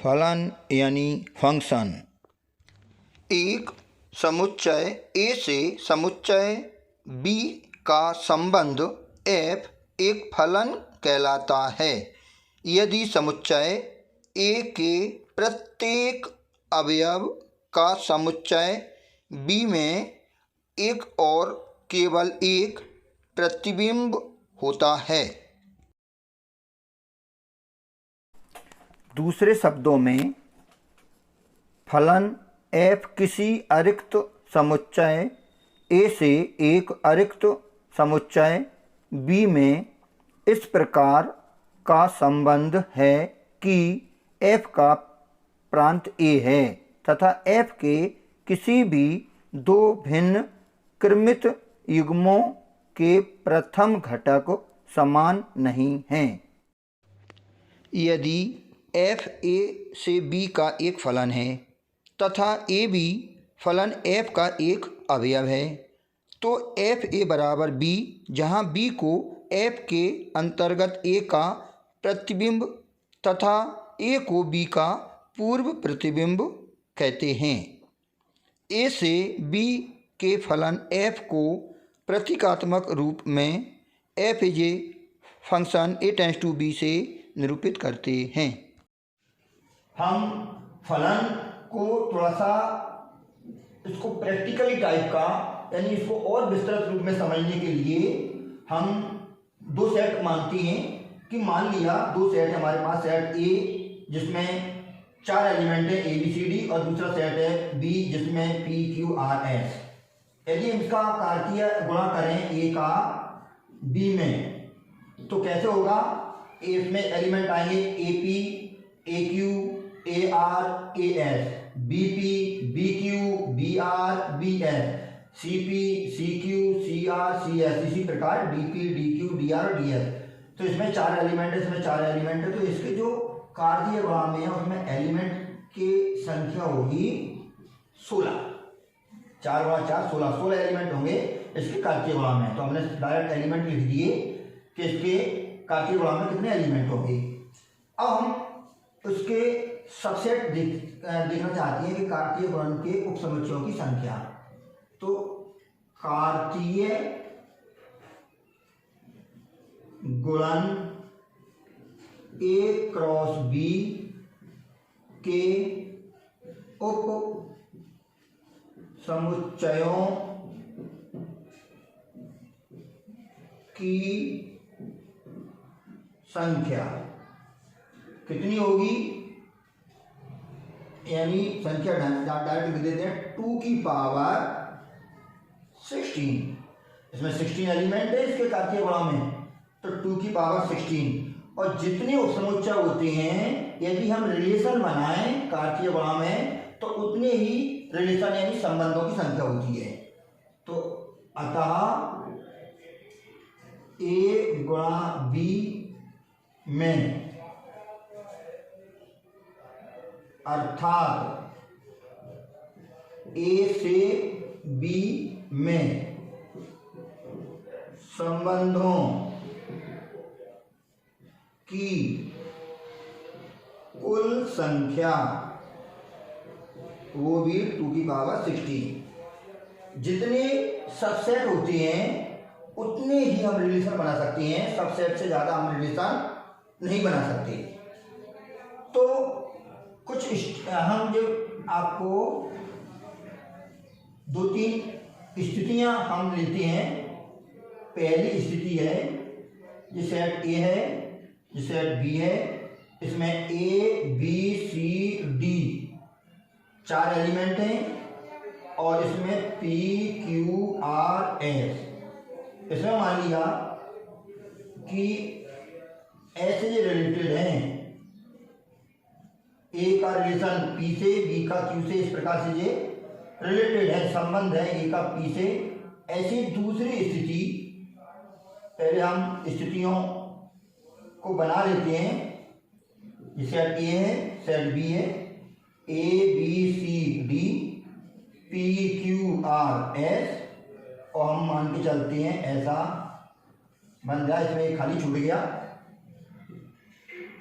फलन यानी फंक्शन। एक समुच्चय ए से समुच्चय बी का संबंध f एक फलन कहलाता है यदि समुच्चय ए के प्रत्येक अवयव का समुच्चय बी में एक और केवल एक प्रतिबिंब होता है। दूसरे शब्दों में, फलन f किसी अरिक्त समुच्चय A से एक अरिक्त समुच्चय B में इस प्रकार का संबंध है कि f का प्रांत A है तथा f के किसी भी दो भिन्न क्रमित युग्मों के प्रथम घटक समान नहीं हैं। यदि f a से b का एक फलन है तथा a b फलन f का एक अवयव है तो f a बराबर b, जहाँ b को f के अंतर्गत a का प्रतिबिंब तथा a को b का पूर्व प्रतिबिंब कहते हैं। a से b के फलन f को प्रतीकात्मक रूप में f is a function a tends to b से निरूपित करते हैं। हम फलन को थोड़ा सा इसको प्रैक्टिकली टाइप का यानी इसको और विस्तृत रूप में समझने के लिए हम दो सेट मानते हैं कि मान लिया दो सेट है हमारे पास, सेट ए जिसमें 4 एलिमेंट है ए बी सी डी और दूसरा सेट है बी जिसमें पी क्यू आर एस। यदि इसका कार्तीय गुणा करें ए का बी में तो कैसे होगा, इसमें एलिमेंट आएंगे A P A Q A R A S, B P B Q B R B S, C P C Q C R C S, इसी प्रकार D P D Q D R D S. तो इसमें 4 element है, इसमें 4 element है, तो इसके जो कार्तीय गुणा में है उसमें एलिमेंट की संख्या होगी 16। 4 गुणा 4 16 एलिमेंट होंगे इसके कार्तीय गुणा में। तो हमने डायरेक्ट एलिमेंट लिख दिए कि इसके कार्तीय गुणा में कितने एलिमेंट होंगे। अब हम उसके सबसेट देखना चाहते हैं कि कार्तीय गुणन के उपसमुच्चयों की संख्या। तो कार्तीय गुणन A क्रॉस B के उप समुच्चयों की संख्या कितनी होगी, यानी संख्या डायरेक्ट लिख देते हैं 2 की पावर 16। इसमें 16 एलिमेंट है इसके कार्तीय गुणा में, तो 2 की पावर 16। और जितने उपसमुच्चय होते हैं यदि हम रिलेशन बनाएं कार्तीय गुणा में तो उतने ही रिलेशन यानी संबंधों की संख्या होती है। तो अतः ए गुणा बी में अर्थात ए से बी में संबंधों की कुल संख्या वो भी 2 की पावर 16। जितने सबसेट होते हैं उतने ही हम रिलेशन बना सकते हैं, सबसेट से ज़्यादा हम रिलेशन नहीं बना सकते। तो कुछ हम जब आपको 2-3 स्थितियां हम लेते हैं। पहली स्थिति है ये सेट ए है, ये सेट बी है, इसमें A B C D 4 element हैं और इसमें पी क्यू आर एस। इसमें मान लिया कि ऐसे ये रिलेटेड हैं, ए का रिलेशन पी से, बी का क्यू से, इस प्रकार से ये रिलेटेड है, संबंध है ए का पी से। ऐसी दूसरी स्थिति, पहले हम स्थितियों को बना लेते हैं। ये सेट ए है, सेट बी है, A B C D P Q R S, और हम मान के चलते हैं ऐसा बन गया। इसमें खाली छूट गया,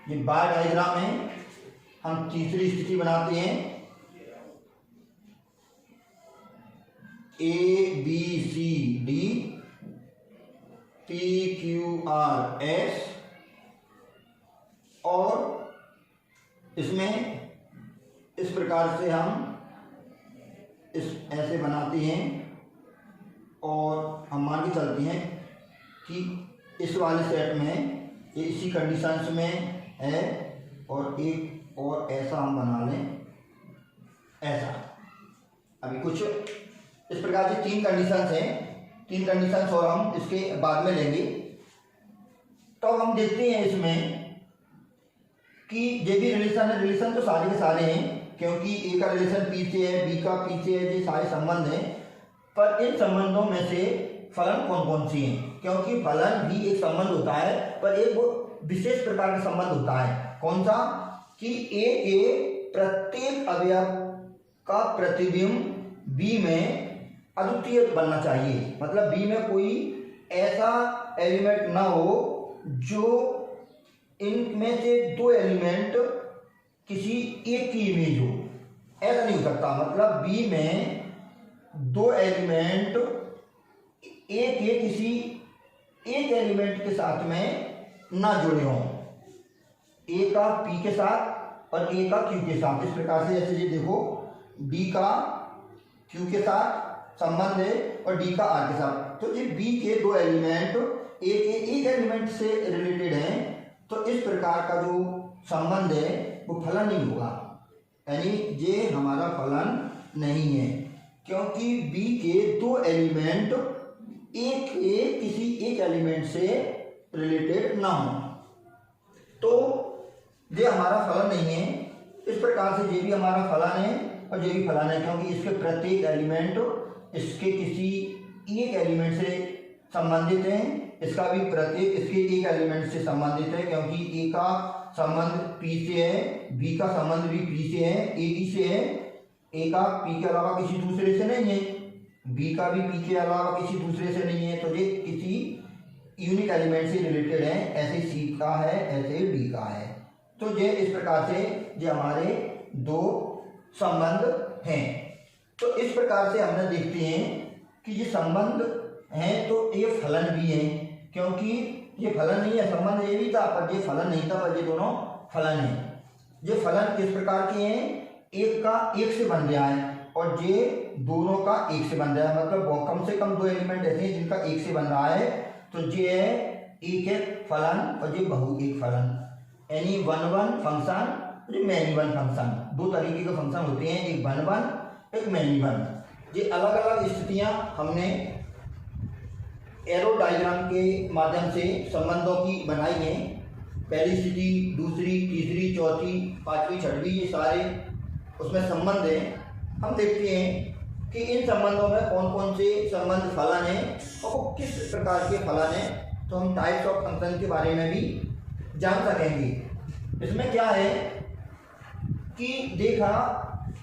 ये बार डायग्राम है। हम तीसरी स्थिति बनाते हैं, A B C D P Q R S, और इसमें इस प्रकार से हम इस ऐसे बनाते हैं और हम मान के चलते हैं कि इस वाले सेट में ये इसी कंडीशंस में है, और एक और ऐसा हम बना लें, ऐसा। अभी कुछ इस प्रकार से तीन कंडीशंस हैं, तीन कंडीशंस और हम इसके बाद में लेंगे। तो हम देखते हैं इसमें कि जो भी रिलेशन है, रिलेशन तो सारे के सारे हैं, क्योंकि ए का रिलेशन पी से है, बी का पी से है, ये सारे संबंध हैं। पर इन संबंधों में से फलन कौन कौन सी हैं, क्योंकि फलन भी एक संबंध होता है, पर एक वो विशेष प्रकार का संबंध होता है। कौन सा? कि ए के प्रत्येक अवयव का प्रतिबिंब बी में अद्वितीय बनना चाहिए। मतलब बी में कोई ऐसा एलिमेंट ना हो जो इनमें से दो एलिमेंट किसी एक की इमेज हो, ऐसा नहीं हो सकता। मतलब बी में दो एलिमेंट ए के किसी एक एलिमेंट के साथ में ना जुड़े हों, ए का पी के साथ और ए का क्यू के साथ। इस प्रकार से जैसे ये देखो, डी का क्यू के साथ संबंध है और डी का आर के साथ। तो ये बी के दो एलिमेंट ए के एक एलिमेंट से रिलेटेड हैं, तो इस प्रकार का जो संबंध है वो फलन नहीं होगा, यानी ये हमारा फलन नहीं है, क्योंकि बी के दो एलिमेंट एक किसी एक एलिमेंट से रिलेटेड ना हो, तो ये हमारा फलन नहीं है। इस प्रकार से ये भी हमारा फलन है और ये भी फलन है, क्योंकि इसके प्रत्येक एलिमेंट इसके किसी एक एलिमेंट से संबंधित हैं, इसका भी प्रत्येक इसके एक एलिमेंट से संबंधित है, क्योंकि ए का संबंध पी से है, बी का संबंध भी पी से है, ए बी से है, ए का पी के अलावा किसी दूसरे से नहीं है, बी का भी पी के अलावा किसी दूसरे से नहीं है, तो ये किसी यूनिक एलिमेंट से रिलेटेड है। ऐसे सी का है, ऐसे डी का है। तो ये इस प्रकार से ये हमारे दो संबंध हैं। तो इस प्रकार से हमने देखते हैं कि ये संबंध हैं, तो ये फलन भी है, क्योंकि ये फलन नहीं है, संबंध ये भी था पर ये फलन नहीं था, पर ये दोनों फलन है। ये फलन किस प्रकार के हैं? एक का एक से बन रहा है और ये दोनों का एक से बन रहा है। मतलब कम से कम दो एलिमेंट ऐसे हैं जिनका एक से बन रहा है, तो ये है एक फलन और ये बहु एक फलन, यानी वन फंक्शन, ये मैनी वन फंक्शन। दो तरीके के फंक्शन होते हैं, एक वन एक मैनी वन। ये अलग अलग स्थितियां हमने एरो डायग्राम के माध्यम से संबंधों की बनाई हैं। पहली स्थिति, दूसरी, तीसरी, चौथी, पांचवी, छठवीं, ये सारे उसमें संबंध हैं। हम देखते हैं कि इन संबंधों में कौन कौन से संबंध फलन हैं और वो किस प्रकार के फलन हैं, तो हम टाइप्स ऑफ फंक्शन के बारे में भी जान सकेंगे। इसमें क्या है कि देखा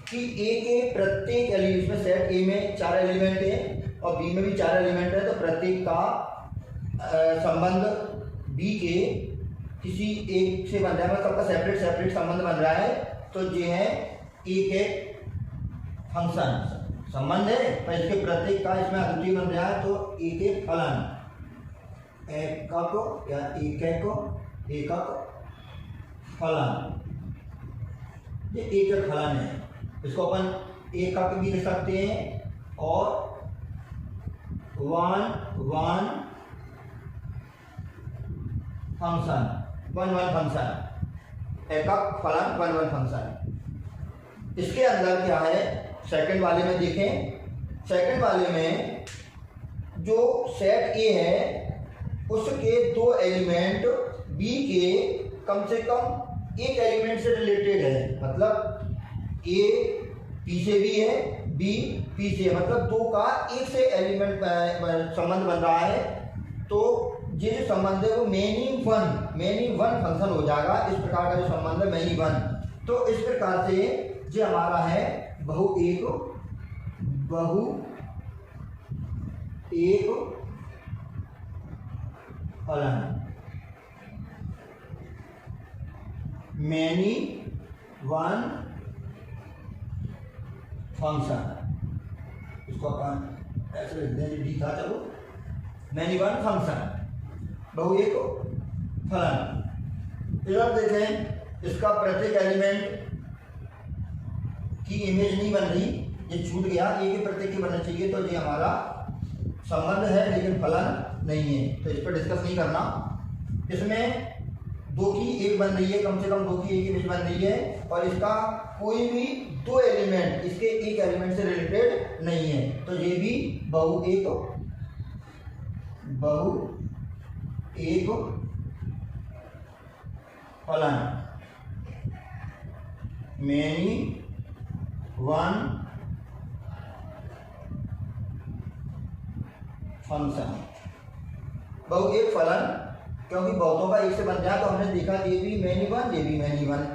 कि ए के प्रत्येक एलिमेंट, इसमें सेट ए में 4 एलिमेंट है और बी में भी 4 एलिमेंट है, तो प्रत्येक का संबंध बी के किसी एक से बन रहा है, मतलब सबका सेपरेट सेपरेट संबंध बन रहा है। तो ये है एक फंक्शन संबंध है, पर इसके प्रत्येक का इसमें अद्वितीय बन रहा है, तो एक फलन, एकक या एकक फलन, ये एकक फलन है। इसको अपन एकक भी लिख सकते हैं और वन फंक्शन, एकक फलन वन फंक्शन। इसके अंदर क्या है, सेकंड वाले में देखें, सेकंड वाले में जो सेट ए है उसके दो एलिमेंट बी के कम से कम एक एलिमेंट से रिलेटेड है। मतलब ए पी से भी है, बी पी से, मतलब दो का एक से एलिमेंट संबंध बन रहा है, तो ये जो संबंध है वो मैनी वन फंक्शन हो जाएगा। इस प्रकार का जो संबंध है मैनी वन, तो इस प्रकार से ये हमारा है बहु एक फलन, मैनी वन फंक्शन, इसको अपन ऐसे लिख दें, डी था चलो, मैनी वन फंक्शन, बहु एक फलन। इधर देखें, इसका प्रत्येक एलिमेंट की इमेज नहीं बन रही, ये छूट गया, एक ही प्रत्येक की बनना चाहिए, तो ये हमारा संबंध है लेकिन फलन नहीं है, तो इस पर डिस्कस नहीं करना। इसमें दो की एक बन रही है, कम से कम दो की एक इमेज बन रही है, और इसका कोई भी दो एलिमेंट इसके एक एलिमेंट से रिलेटेड नहीं है, तो ये भी बहु एक फलन, मैनी वन फंक्शन। बहु एक फलन क्योंकि बहुतों का एक से बन जाए, तो हमने देखा ये भी मैनी वन, ये भी मैनी वन,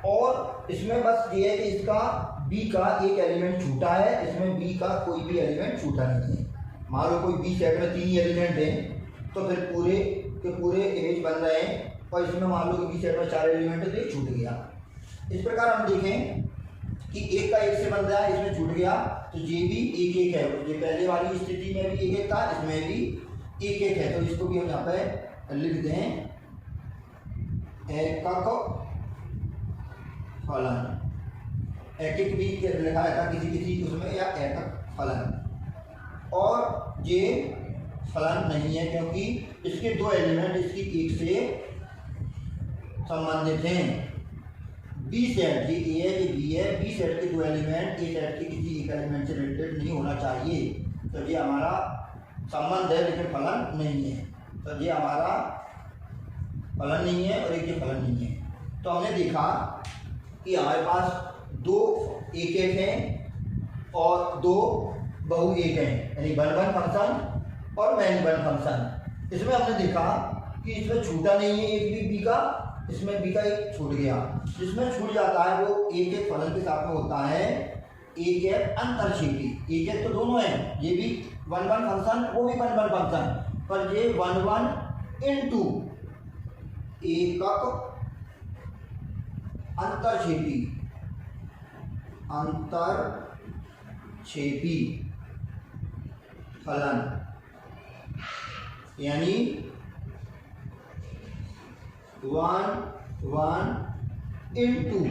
और इसमें बस ये है कि इसका बी का एक एलिमेंट छूटा है, इसमें बी का कोई भी एलिमेंट छूटा नहीं है। मान लो कोई बी सेट में 3 ही एलिमेंट हैं, तो फिर पूरे के पूरे इमेज बन रहे हैं, और इसमें मान लो कि बी सेट में 4 एलिमेंट है, तो ये छूट गया। इस प्रकार हम देखें कि एक का एक से बन रहा है, इसमें छूट गया, तो ये भी एक एक है, ये पहले वाली स्थिति में भी एक एक था, इसमें भी एक एक है, तो इसको भी हम यहाँ पे लिख दें एकक फलन। एकक भी लिखा था किसी उसमें, या एकक फलन, और ये फलन नहीं है क्योंकि इसके दो एलिमेंट इसकी एक से संबंधित हैं। बी सेट, ये ए है, ये बी है, बी सेट के दो एलिमेंट ए सेट के किसी एक एलिमेंट से रिलेटेड नहीं होना चाहिए, तो ये हमारा संबंध है लेकिन फलन नहीं है, तो ये हमारा फलन नहीं है और एक ये फलन नहीं है। तो हमने देखा कि हमारे पास दो एक एक हैं और दो बहु एक हैं, यानी वन वन फंक्शन और मैनी वन फंक्शन। इसमें हमने देखा कि इसमें छूटा नहीं है एक भी बी का, इसमें बी का एक छूट गया, जिसमें छूट जाता है वो एक एक फलन के साथ में होता है एक एक अंतरक्षेपी। एक एक तो दोनों हैं, ये भी वन वन फंक्शन, वो भी वन वन फंक्शन, पर ये वन वन इंटू एकक अंतरक्षेपी फलन, यानी one one into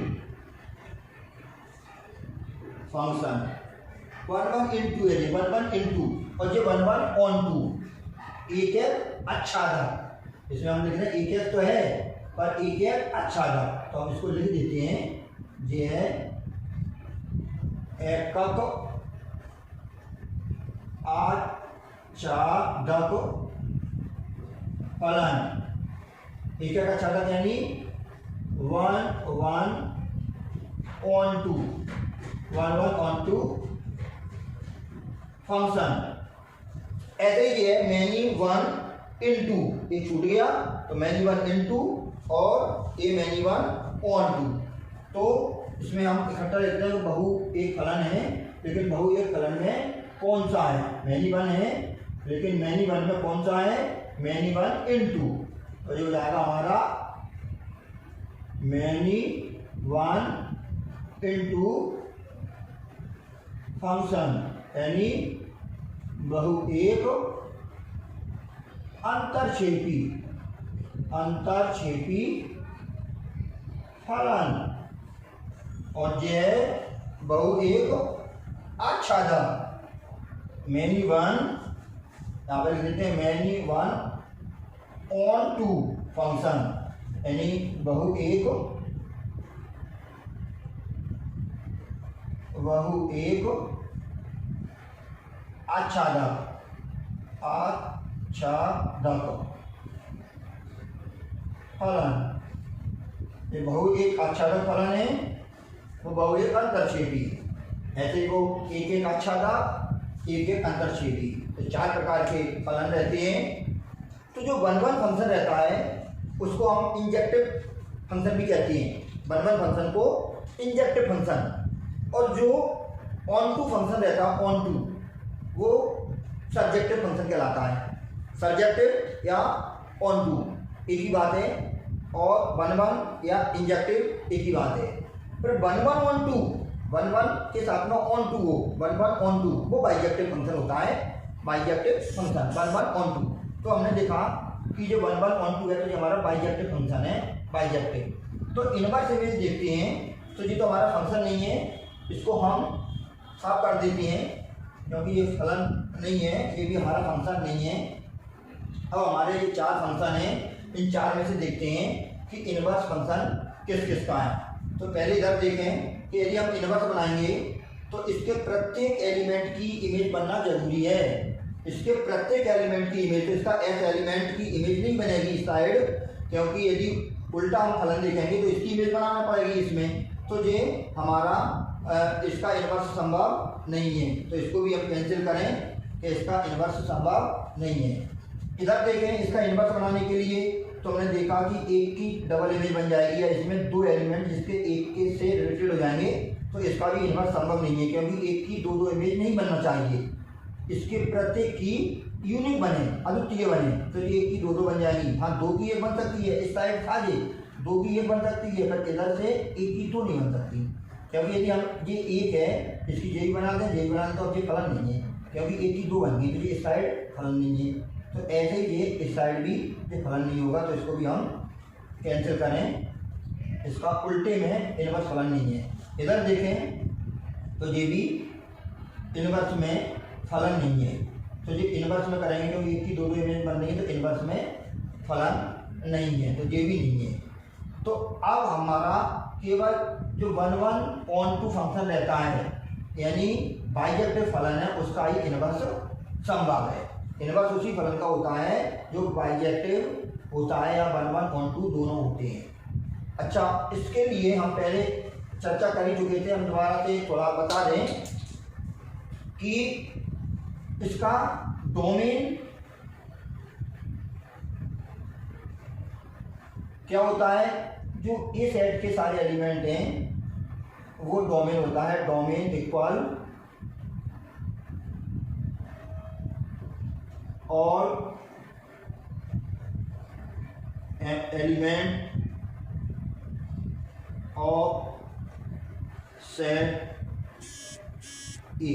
function, one one into है, वन वन इंटू, और ये वन वन ऑन टू, एक एक आच्छादक। इसमें हम लिख रहे हैं एक एक तो है पर एक एक आच्छादक, तो हम इसको लिख देते हैं, ये है एकक आच्छादक फलन। एक एक आच्छादक यानी one one on two, one one on two function. ऐसे ही है मैनी वन इंटू, ये छूट गया, तो मैनी वन इंटू और ये मैनी वन ऑन टू, तो इसमें हम इकट्ठा लिखते हैं बहु एक फलन है, लेकिन बहु एक फलन में कौन सा है, मैनी वन है, लेकिन मैनी वन में कौन सा है, मैनी वन इंटू, तो ये हो जाएगा हमारा मैनी वन इंटू फंक्शन, यानी बहु एक अंतरक्षेपी फलन, और ये बहु एक आच्छादक, मैनी वन, यहाँ पर लिख देते हैं many one on two function, यानी बहु एक आच्छादक फलन। ये बहु एक आच्छादक फलन है, वो बहु एक अंतरक्षेपी, ऐसे वो एक एक आच्छादक एक एक अंतरक्षेपी, तो 4 प्रकार के फलन रहते हैं। तो जो वन वन फंक्शन रहता है उसको हम इंजेक्टिव फंक्शन भी कहते हैं, वन वन फंक्शन को इंजेक्टिव फंक्शन, और जो ऑन टू फंक्शन रहता है ऑन टू, वो सर्जेक्टिव फंक्शन कहलाता है। सर्जेक्टिव या ऑन टू एक ही बात है, और 1 या इंजेक्टिव एक ही बात है। फिर 1 के साथ में ऑन टू हो, 1 वो बाइजेक्टिव फंक्शन होता है, बाइजेक्टिव फंक्शन 1 तो हमने देखा कि जो 1 है तो ये हमारा बाइजेक्टिव फंक्शन है, बाइजेक्टिव। तो इनवर्स इमेज देखते हैं तो ये तो हमारा फंक्शन नहीं है, इसको हम साफ कर देते हैं क्योंकि ये फलन नहीं है, ये भी हमारा फंक्शन नहीं है। अब हमारे ये 4 फंक्शन हैं, इन 4 में से देखते हैं कि इनवर्स फंक्शन किस किस का है। तो पहले इधर देखें कि यदि हम इनवर्स बनाएंगे तो इसके प्रत्येक एलिमेंट की इमेज बनना जरूरी है। इसके प्रत्येक एलिमेंट की इमेज, तो इसका एस एलिमेंट की इमेज नहीं बनेगी इस साइड, क्योंकि यदि उल्टा हम फलन देखेंगे तो इसकी इमेज बनाना पड़ेगी इसमें, तो ये हमारा इसका इनवर्स संभव नहीं है। तो इसको भी हम कैंसिल करें कि इसका इनवर्स संभव नहीं है। इधर देखें इसका इनवर्स बनाने के लिए तो हमने देखा कि एक की डबल इमेज बन जाएगी या इसमें 2 एलिमेंट जिसके एक के से रिलेटेड हो जाएंगे, तो इसका भी इनवर्स संभव नहीं है क्योंकि एक की 2 इमेज नहीं बनना चाहिए, इसके प्रत्येक की यूनिक बने, अद्वितीय बने, तो ये एक की 2 बन जाएगी। हाँ 2 की 1 बन सकती है, इस साइड था ये 2 की 1 बन सकती है, पर इधर से एक की 2 नहीं बन सकती, क्योंकि यदि हम ये एक है इसकी जेई बना दें तो अब ये फलन नहीं है, क्योंकि एक की 2 बन गई तो ये इस साइड फलन नहीं है। तो ऐसे ही ये इस साइड भी ये फलन नहीं होगा, तो इसको भी हम कैंसिल करें, इसका उल्टे में इनवर्स फलन नहीं है। इधर देखें तो ये भी इनवर्स में फलन नहीं है, तो ये इनवर्स में करेंगे क्योंकि एक की 2 इमेज बन रही है, तो इनवर्स में फलन नहीं है, तो ये भी नहीं है। तो अब हमारा केवल जो 1 फंक्शन रहता है यानी बाइजेक्टिव फलन है, उसका ही इनवर्स संभव है। इनवर्स उसी फलन का होता है जो बाइजेक्टिव होता है या 1 दोनों होते हैं। अच्छा, इसके लिए हम पहले चर्चा कर ही चुके थे, हम दोबारा से थोड़ा बता दें कि इसका डोमेन क्या होता है। जो ए सेट के सारे एलिमेंट हैं वो डोमेन होता है, डोमेन इक्वल और element of set A,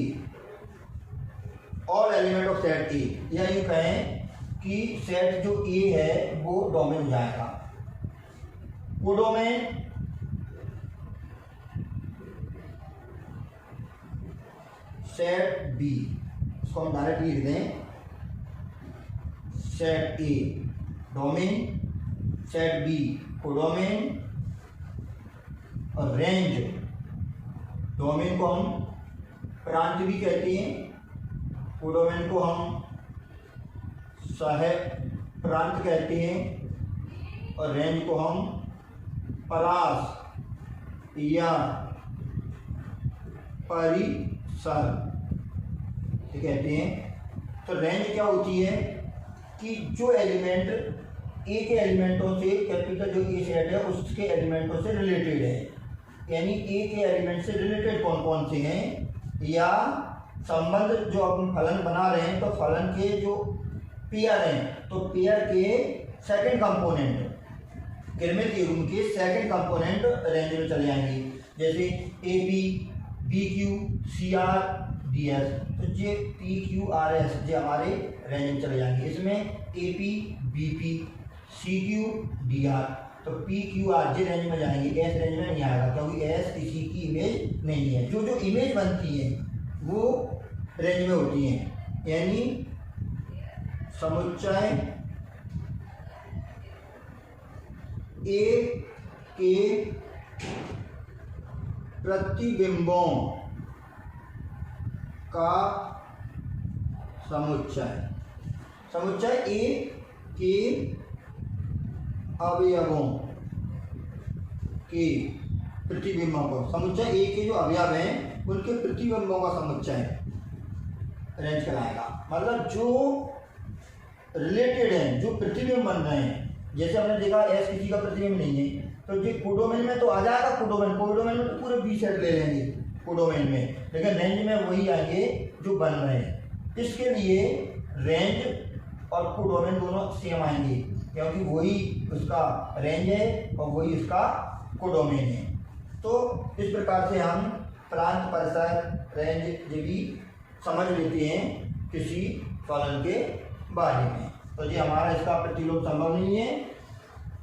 all element of set ए, या यूँ कहें कि सेट जो ए है वो डोमेन हो जाएगा। वो डोमेन सेट बी, इसको हम डायरेक्ट लिख दें, set A domain, set B codomain, और रेंज, डोमेन को हम प्रांत भी कहते हैं, कोडोमेन को हम सह प्रांत कहते हैं, और रेंज को हम परास या परिसर कहते हैं। तो रेंज क्या होती है कि जो एलिमेंट ए के एलिमेंटों से, कैपिटल जो ए सेट है उसके एलिमेंटों से रिलेटेड है, यानी ए के एलिमेंट से रिलेटेड कौन कौन से हैं, या संबंध जो अपन फलन बना रहे हैं तो फलन के जो पेयर हैं तो पेयर के सेकंड कंपोनेंट, गिरमित युग्म के सेकंड कंपोनेंट रेंज में चले जाएंगे, जैसे A B, B Q, C R, D S, तो ये पी क्यू आर एस ये हमारे रेंज में चले जाएंगे। इसमें A P, B P, C Q, D R, तो पी क्यू आर ये रेंज में जाएंगे, एस रेंज में नहीं आएगा क्योंकि एस किसी की इमेज नहीं है। जो जो इमेज बनती है वो रेंज में होती हैं, यानी समुच्चय ए के प्रतिबिंबों का समुच्चय, समुच्चय ए के अवयवों के प्रतिबिंबों को, समुच्चय ए के जो अवयव हैं उनके प्रतिबिंबों का समुच्चय रेंज कहलाएगा। मतलब जो रिलेटेड हैं, जो प्रतिबिंब बन रहे हैं, जैसे हमने देखा एस किसी का प्रतिबिंब नहीं है तो ये कोडोमेन में तो आ जाएगा, कोडोमेन में तो पूरे बी सेट ले लेंगे कोडोमेन में, लेकिन रेंज में वही आएंगे जो बन रहे हैं। इसके लिए रेंज और कोडोमेन दोनों सेम आएंगे, क्योंकि वही उसका रेंज है और वही उसका कोडोमेन है। तो इस प्रकार से हम प्रांत, परिसर, रेंज भी समझ लेते हैं किसी फलन के बारे में। तो ये हमारा इसका प्रतिलोम संभव नहीं है।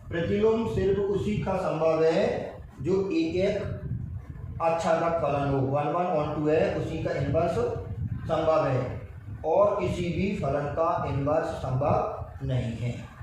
प्रतिलोम सिर्फ उसी का संभव है जो एक एक आच्छादक फलन हो, 1 1 1 2 है, उसी का इन्वर्स संभव है और किसी भी फलन का इन्वर्स संभव नहीं है।